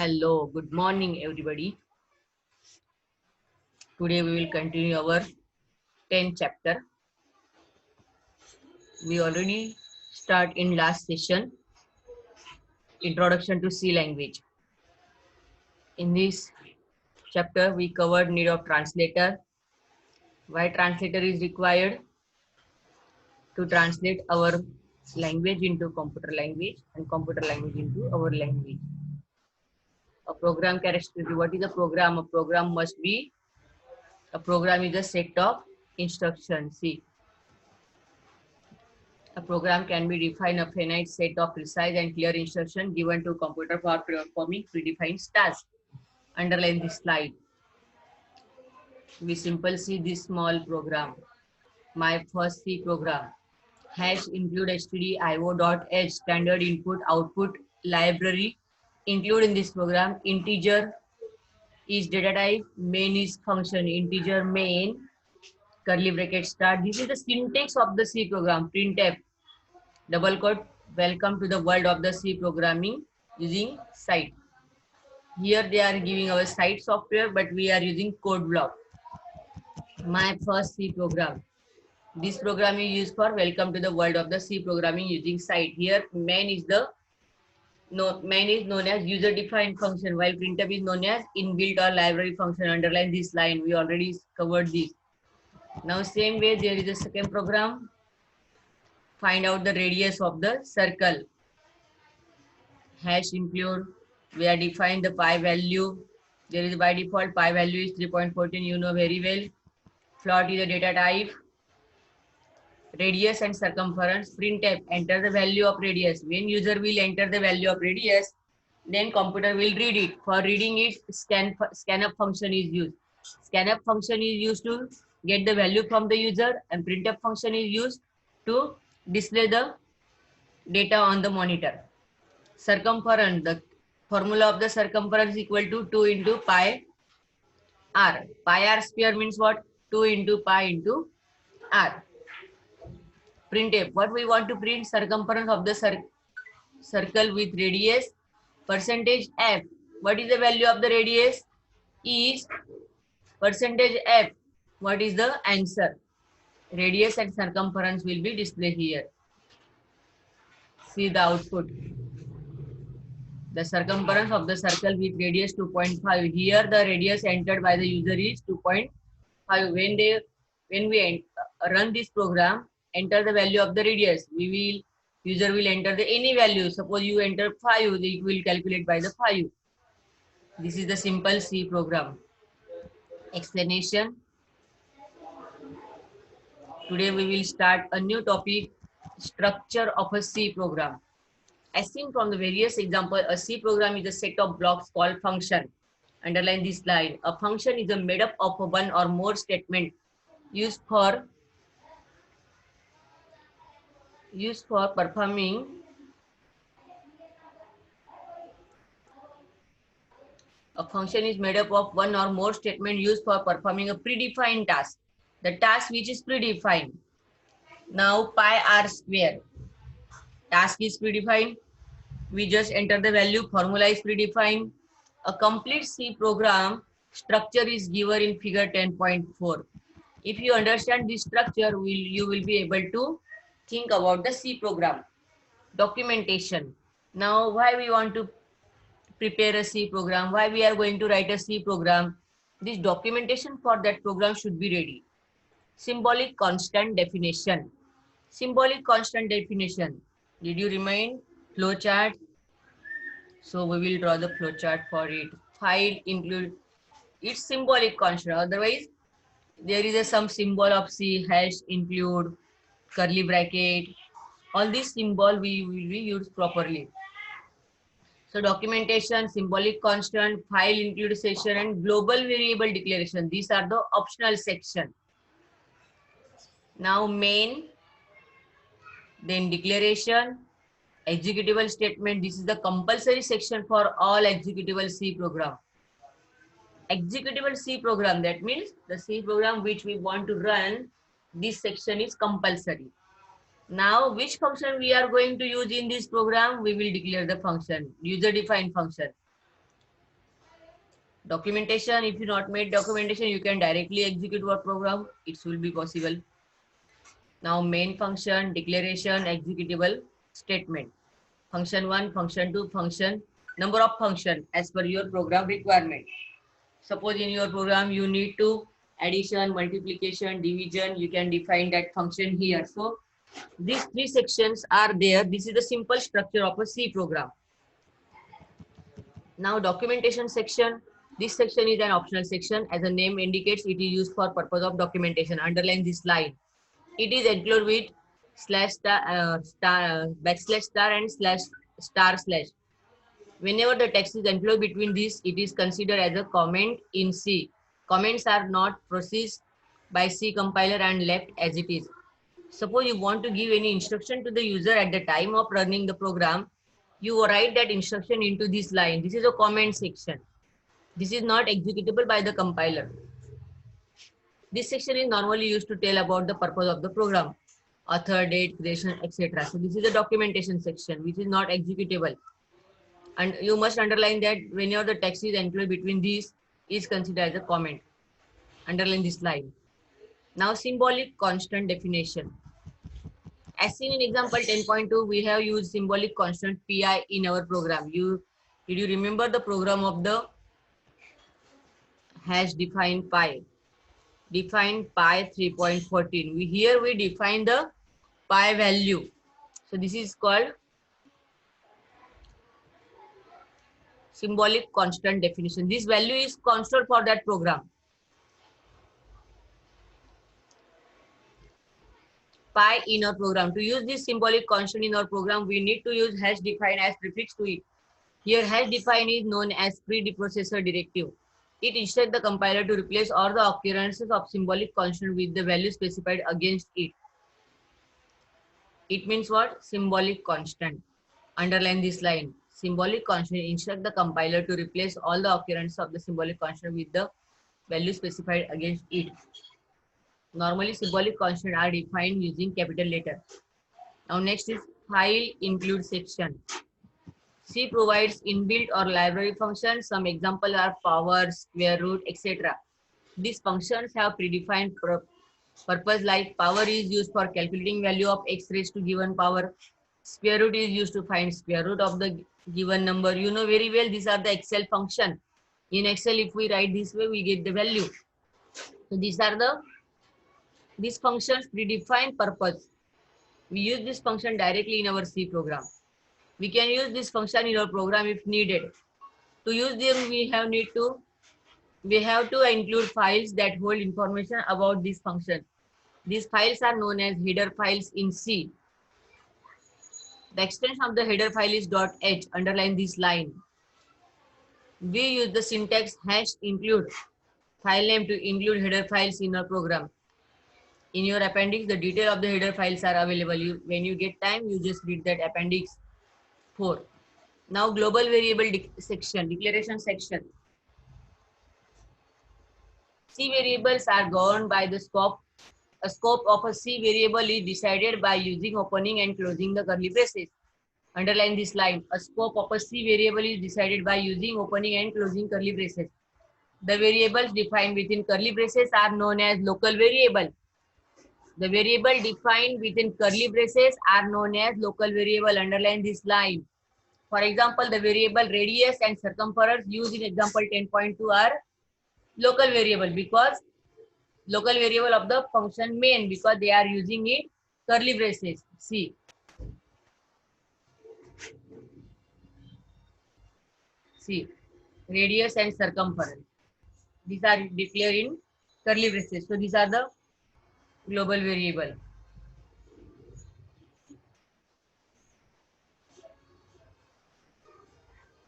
Hello, good morning, everybody. Today we will continue our 10th chapter. We already start in last session, Introduction to C language. In this chapter, we covered need of translator, why translator is required to translate our language into computer language and computer language into our language. A program characteristic. What is a program? A program is a set of instructions. See, a program can be defined a finite set of precise and clear instructions given to computer for performing predefined tasks. Underline this slide. We simply see this small program. My first C program. Hash include stdio.h standard input output library. Include in this program integer is data type, main is function, integer main, curly bracket start. This is the syntax of the C program. Printf, double quote, welcome to the world of the C programming using site. Here they are giving our site software, but we are using code block. My first C program. This program is used for welcome to the world of the C programming using site. Here main is known as user defined function, while printf is known as inbuilt or library function. Underline this line. We already covered this. Now same way there is a second program. Find out the radius of the circle. Hash include, we are defined the pi value. There is by default pi value is 3.14. You know very well. Float is a data type. Radius and circumference. Printf, enter the value of radius. When user will enter the value of radius, then computer will read it. For reading it, scanf function is used. Scanf function is used to get the value from the user, and printf function is used to display the data on the monitor. Circumference, the formula of the circumference is equal to 2 into pi r. Pi r square means what? 2 into pi into r. Printf, what we want to print? Circumference of the circle with radius percentage f. What is the value of the radius? Is percentage f. What is the answer? Radius and circumference will be displayed here. See the output. The circumference of the circle with radius 2.5. Here the radius entered by the user is 2.5. When we run this program, enter the value of the radius. User will enter the any value. Suppose you enter 5, it will calculate by the 5. This is the simple C program. Explanation. Today we will start a new topic, structure of a C program. As seen from the various examples, a C program is a set of blocks called function. Underline this slide. A function is made up of one or more statement used for performing a function is made up of one or more statement used for performing a predefined task. The task which is predefined. Now pi r square. Task is predefined. We just enter the value. Formula is predefined. A complete C program structure is given in figure 10.4. If you understand this structure, you will be able to think about the C program. Documentation. Now, why we want to prepare a C program? Why we are going to write a C program? This documentation for that program should be ready. Symbolic constant definition. Symbolic constant definition. Did you remind flowchart? So we will draw the flowchart for it. File include its symbolic constant. Otherwise, there is some symbol of C, hash include, curly bracket. All these symbol we will be used properly. So documentation, symbolic constant, file include section, and global variable declaration. These are the optional section. Now main, then declaration, executable statement. This is the compulsory section for all executable C program. Executable C program, that means the C program which we want to run, this section is compulsory. Now which function we are going to use in this program? We will declare the function, user defined function. Documentation, if you not made documentation, you can directly execute what program, it will be possible. Now main function, declaration, executable statement. Function 1, function 2, function, number of function as per your program requirement. Suppose in your program you need to addition, multiplication, division, you can define that function here. So these three sections are there. This is the simple structure of a C program. Now documentation section. This section is an optional section. As the name indicates, it is used for purpose of documentation. Underline this line. It is included with slash star, backslash star and slash star slash. Whenever the text is enclosed between these, it is considered as a comment in C. Comments are not processed by C compiler and left as it is. Suppose you want to give any instruction to the user at the time of running the program, you write that instruction into this line. This is a comment section. This is not executable by the compiler. This section is normally used to tell about the purpose of the program, author, date, creation, etc. So this is the documentation section, which is not executable. And you must underline that whenever the text is enclosed between these is considered as a comment. Underline this line. Now symbolic constant definition. As seen in example 10.2, we have used symbolic constant pi in our program. Did you remember the program of the hash define pi? Define pi 3.14. Here we define the pi value. So this is called symbolic constant definition. This value is constant for that program. Pi in our program. To use this symbolic constant in our program, we need to use hash define as prefix to it. Here hash define is known as preprocessor directive. It instructs the compiler to replace all the occurrences of symbolic constant with the value specified against it. It means what? Symbolic constant. Underline this line. Symbolic constant instructs the compiler to replace all the occurrences of the symbolic constant with the value specified against it. Normally, symbolic constants are defined using capital letter. Now, next is file include section. C provides inbuilt or library functions. Some examples are power, square root, etc. These functions have predefined purpose, like power is used for calculating value of x raised to given power. Square root is used to find square root of the given number. You know very well these are the Excel function. In Excel, if we write this way, we get the value. So these functions predefine purpose. We use this function directly in our C program. We can use this function in our program if needed. To use them, we have to include files that hold information about this function. These files are known as header files in C. The extension of the header file is .h. Underline this line. We use the syntax hash include file name to include header files in our program. In your appendix, the detail of the header files are available. When you get time, you just read that appendix 4. Now global variable declaration section. C variables are governed by the scope. A scope of a C variable is decided by using opening and closing the curly braces. Underline this line. A scope of a C variable is decided by using opening and closing curly braces. The variables defined within curly braces are known as local variable. The variable defined within curly braces are known as local variable. Underline this line. For example, the variable radius and circumference used in example 10.2 are local variable because local variable of the function main because they are using it curly braces. See. See, radius and circumference. These are declared in curly braces. So these are the global variable.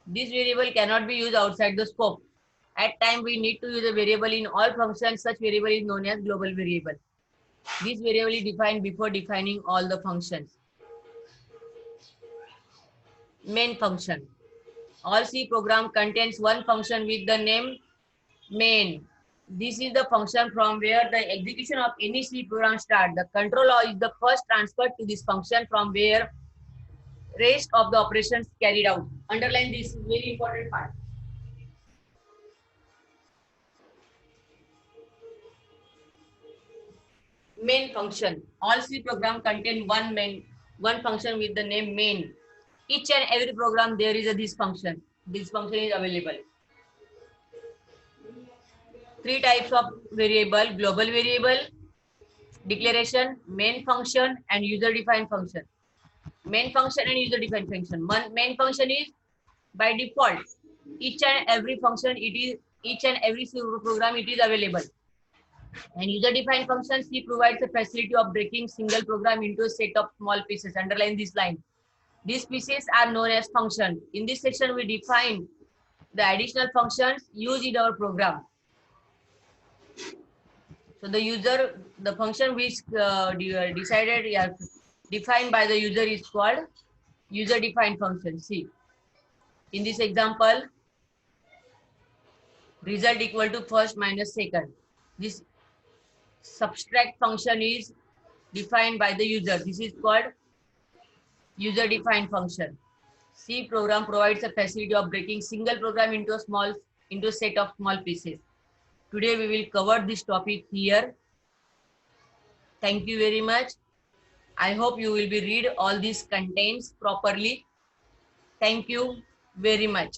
This variable cannot be used outside the scope. At time we need to use a variable in all functions. Such variable is known as global variable. This variable is defined before defining all the functions. Main function. All C program contains one function with the name main. This is the function from where the execution of any C program starts. The controller is the first transferred to this function from where rest of the operations carried out. Underline this very important part. Main function. All C program contain one function with the name main. Each and every program there is a this function. This function is available. Three types of variable: global variable, declaration, main function, and user defined function. Main function and user defined function. Main function is by default. Each and every function it is each and every program it is available. And user defined function C provides the facility of breaking single program into a set of small pieces. Underline this line. These pieces are known as function. In this section, we define the additional functions used in our program. So the function which decided, defined by the user is called user defined function. See, in this example, result equal to first minus second. This subtract function is defined by the user. This is called user defined function. C program provides a facility of breaking single program into a set of small pieces. Today we will cover this topic here. Thank you very much. I hope you will be read all these contents properly. Thank you very much.